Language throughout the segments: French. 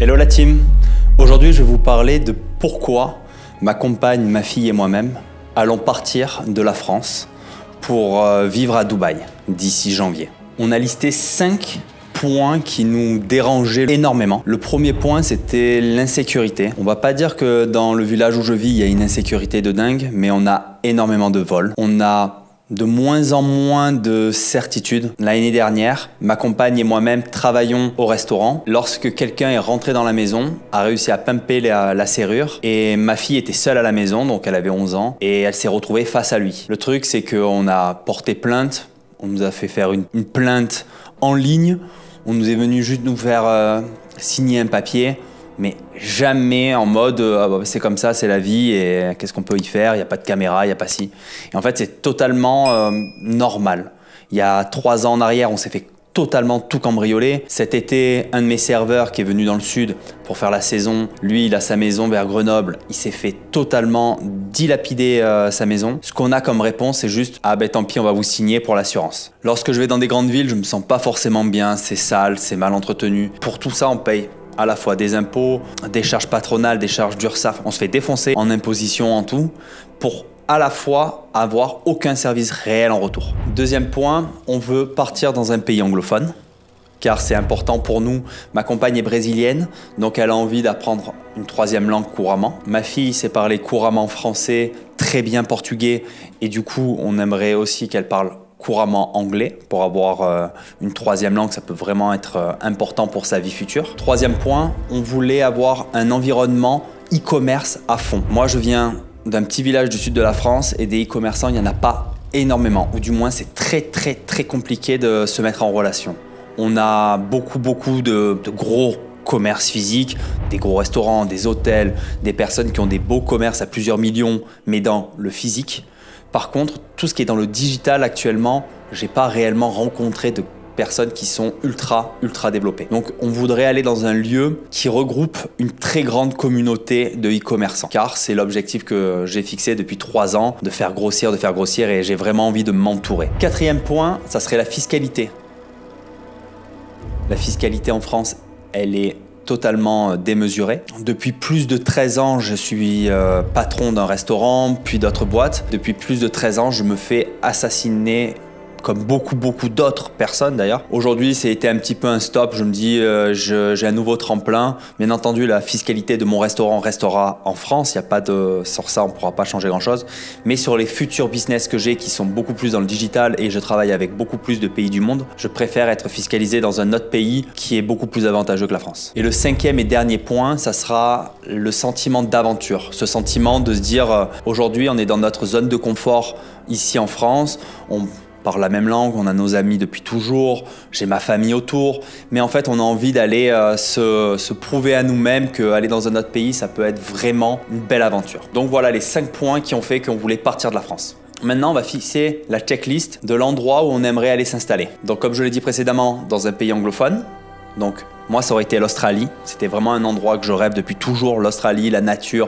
Hello la team. Aujourd'hui, je vais vous parler de pourquoi ma compagne, ma fille et moi-même allons partir de la France pour vivre à Dubaï d'ici janvier. On a listé 5 points qui nous dérangeaient énormément. Le premier point, c'était l'insécurité. On va pas dire que dans le village où je vis, il y a une insécurité de dingue, mais on a énormément de vols. On a de moins en moins de certitude. L'année dernière, ma compagne et moi-même travaillions au restaurant. Lorsque quelqu'un est rentré dans la maison, a réussi à pimper la serrure et ma fille était seule à la maison, donc elle avait 11 ans, et elle s'est retrouvée face à lui. Le truc, c'est qu'on a porté plainte, on nous a fait faire une plainte en ligne, on nous est venu juste nous faire signer un papier, mais jamais en mode c'est comme ça, c'est la vie et qu'est-ce qu'on peut y faire, il n'y a pas de caméra, il n'y a pas ci. Et en fait, c'est totalement normal. Il y a 3 ans en arrière, on s'est fait totalement tout cambrioler. Cet été, un de mes serveurs qui est venu dans le sud pour faire la saison, lui, il a sa maison vers Grenoble, il s'est fait totalement dilapider sa maison. Ce qu'on a comme réponse, c'est juste « Ah ben tant pis, on va vous signer pour l'assurance ». Lorsque je vais dans des grandes villes, je me sens pas forcément bien, c'est sale, c'est mal entretenu. Pour tout ça, on paye à la fois des impôts, des charges patronales, des charges d'URSSAF. On se fait défoncer en imposition, en tout, pour à la fois avoir aucun service réel en retour. Deuxième point, on veut partir dans un pays anglophone, car c'est important pour nous. Ma compagne est brésilienne, donc elle a envie d'apprendre une 3e langue couramment. Ma fille sait parler couramment français, très bien portugais, et du coup, on aimerait aussi qu'elle parle couramment anglais pour avoir une 3e langue, ça peut vraiment être important pour sa vie future. 3e point, on voulait avoir un environnement e-commerce à fond. Moi, je viens d'un petit village du sud de la France et des e-commerçants, il n'y en a pas énormément, ou du moins c'est très compliqué de se mettre en relation. On a beaucoup de gros commerces physiques, des gros restaurants, des hôtels, des personnes qui ont des beaux commerces à plusieurs millions, mais dans le physique. Par contre, tout ce qui est dans le digital actuellement, j'ai pas réellement rencontré de personnes qui sont ultra développées. Donc on voudrait aller dans un lieu qui regroupe une très grande communauté de e-commerçants, car c'est l'objectif que j'ai fixé depuis 3 ans, de faire grossir et j'ai vraiment envie de m'entourer. 4e point, ça serait la fiscalité. La fiscalité en France, elle est totalement démesurée. Depuis plus de 13 ans, je suis patron d'un restaurant, puis d'autres boîtes. Depuis plus de 13 ans, je me fais assassiner comme beaucoup d'autres personnes d'ailleurs. Aujourd'hui, ça a été un petit peu un stop. Je me dis, j'ai un nouveau tremplin. Bien entendu, la fiscalité de mon restaurant restera en France. Il n'y a pas de... Sur ça, on ne pourra pas changer grand-chose. Mais sur les futurs business que j'ai, qui sont beaucoup plus dans le digital et je travaille avec beaucoup plus de pays du monde, je préfère être fiscalisé dans un autre pays qui est beaucoup plus avantageux que la France. Et le 5e et dernier point, ça sera le sentiment d'aventure. Ce sentiment de se dire, aujourd'hui, on est dans notre zone de confort ici en France. On parle la même langue, on a nos amis depuis toujours, j'ai ma famille autour, mais en fait on a envie d'aller se prouver à nous-mêmes qu'aller dans un autre pays, ça peut être vraiment une belle aventure. Donc voilà les 5 points qui ont fait qu'on voulait partir de la France. Maintenant, on va fixer la checklist de l'endroit où on aimerait aller s'installer. Donc comme je l'ai dit précédemment, dans un pays anglophone. Donc moi, ça aurait été l'Australie. C'était vraiment un endroit que je rêve depuis toujours, l'Australie, la nature,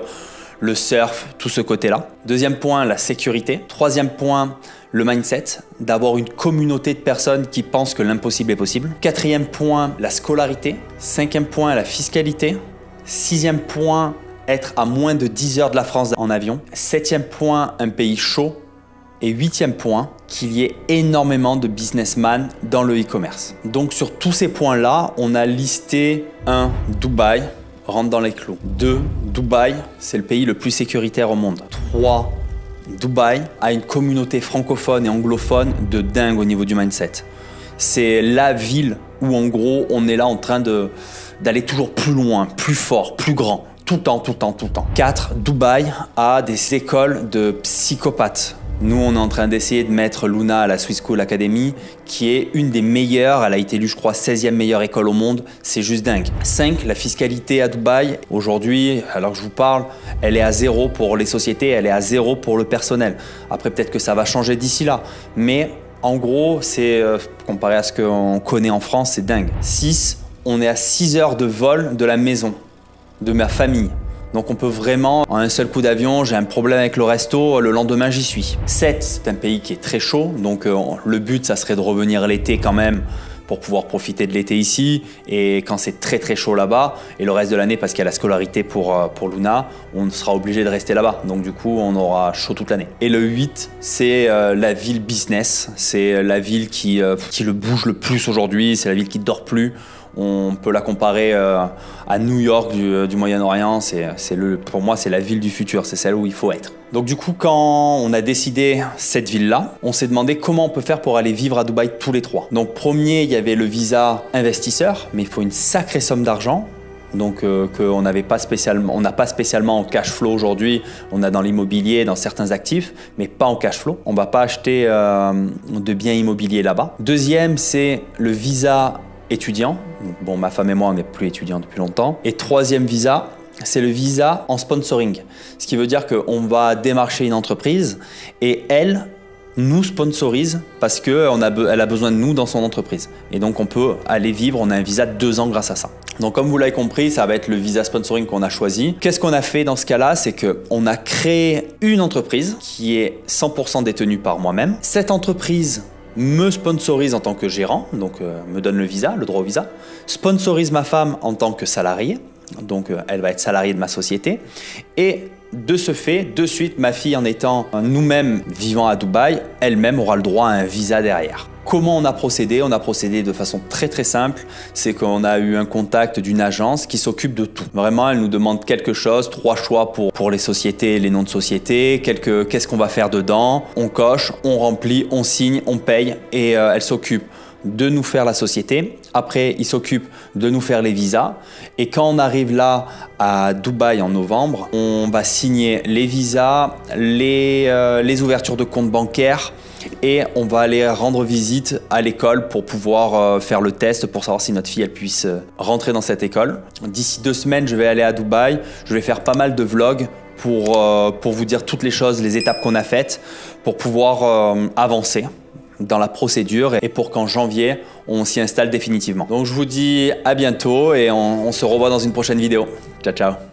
le surf, tout ce côté-là. 2e point, la sécurité. 3e point, le mindset, d'avoir une communauté de personnes qui pensent que l'impossible est possible. 4e point, la scolarité. 5e point, la fiscalité. 6e point, être à moins de 10 heures de la France en avion. 7e point, un pays chaud. Et 8e point, qu'il y ait énormément de businessmen dans le e-commerce. Donc sur tous ces points-là, on a listé 1. Dubaï, rentre dans les clous. 2. Dubaï, c'est le pays le plus sécuritaire au monde. 3. Dubaï a une communauté francophone et anglophone de dingue au niveau du mindset. C'est la ville où en gros on est là en train d'aller toujours plus loin, plus fort, plus grand, tout le temps. 4. Dubaï a des écoles de psychopathes. Nous, on est en train d'essayer de mettre Luna à la Swiss School Academy, qui est une des meilleures. Elle a été élue, je crois, 16e meilleure école au monde. C'est juste dingue. 5. La fiscalité à Dubaï. Aujourd'hui, alors que je vous parle, elle est à 0 pour les sociétés, elle est à 0 pour le personnel. Après, peut-être que ça va changer d'ici là. Mais en gros, c'est comparé à ce qu'on connaît en France, c'est dingue. 6. On est à 6 heures de vol de la maison, de ma famille. Donc on peut vraiment, en un seul coup d'avion, j'ai un problème avec le resto, le lendemain j'y suis. 7, c'est un pays qui est très chaud, donc le but ça serait de revenir l'été quand même pour pouvoir profiter de l'été ici et quand c'est très très chaud là-bas et le reste de l'année parce qu'il y a la scolarité pour Luna, on sera obligé de rester là-bas. Donc du coup, on aura chaud toute l'année. Et le 8, c'est la ville business. C'est la ville qui le bouge le plus aujourd'hui. C'est la ville qui dort plus. On peut la comparer à New York du Moyen-Orient. Pour moi, c'est la ville du futur. C'est celle où il faut être. Donc du coup, quand on a décidé cette ville-là, on s'est demandé comment on peut faire pour aller vivre à Dubaï tous les trois. Donc premier, il y avait le visa investisseur, mais il faut une sacrée somme d'argent. Donc qu'on n'a pas spécialement en cash flow aujourd'hui. On a dans l'immobilier, dans certains actifs, mais pas en cash flow. On ne va pas acheter de biens immobiliers là-bas. Deuxième, c'est le visa étudiant. Bon, ma femme et moi, on n'est plus étudiants depuis longtemps. Et troisième visa, c'est le visa en sponsoring. Ce qui veut dire qu'on va démarcher une entreprise et elle nous sponsorise parce qu'elle a besoin de nous dans son entreprise. Et donc, on peut aller vivre, on a un visa de 2 ans grâce à ça. Donc, comme vous l'avez compris, ça va être le visa sponsoring qu'on a choisi. Qu'est-ce qu'on a fait dans ce cas-là? C'est qu'on a créé une entreprise qui est 100% détenue par moi-même. Cette entreprise me sponsorise en tant que gérant, donc me donne le visa, le droit au visa, sponsorise ma femme en tant que salariée, donc elle va être salariée de ma société, et de ce fait, de suite, ma fille en étant nous-mêmes vivant à Dubaï, elle-même aura le droit à un visa derrière. Comment on a procédé? On a procédé de façon très très simple, c'est qu'on a eu un contact d'une agence qui s'occupe de tout. Vraiment, elle nous demande quelque chose, 3 choix pour les sociétés, les noms de sociétés, qu'est-ce qu'on va faire dedans, on coche, on remplit, on signe, on paye et elle s'occupe de nous faire la société. Après, il s'occupe de nous faire les visas. Et quand on arrive là à Dubaï en novembre, on va signer les visas, les ouvertures de comptes bancaires et on va aller rendre visite à l'école pour pouvoir faire le test pour savoir si notre fille elle puisse rentrer dans cette école. D'ici 2 semaines, je vais aller à Dubaï. Je vais faire pas mal de vlogs pour vous dire toutes les choses, les étapes qu'on a faites pour pouvoir avancer dans la procédure et pour qu'en janvier, on s'y installe définitivement. Donc je vous dis à bientôt et on se revoit dans une prochaine vidéo. Ciao, ciao.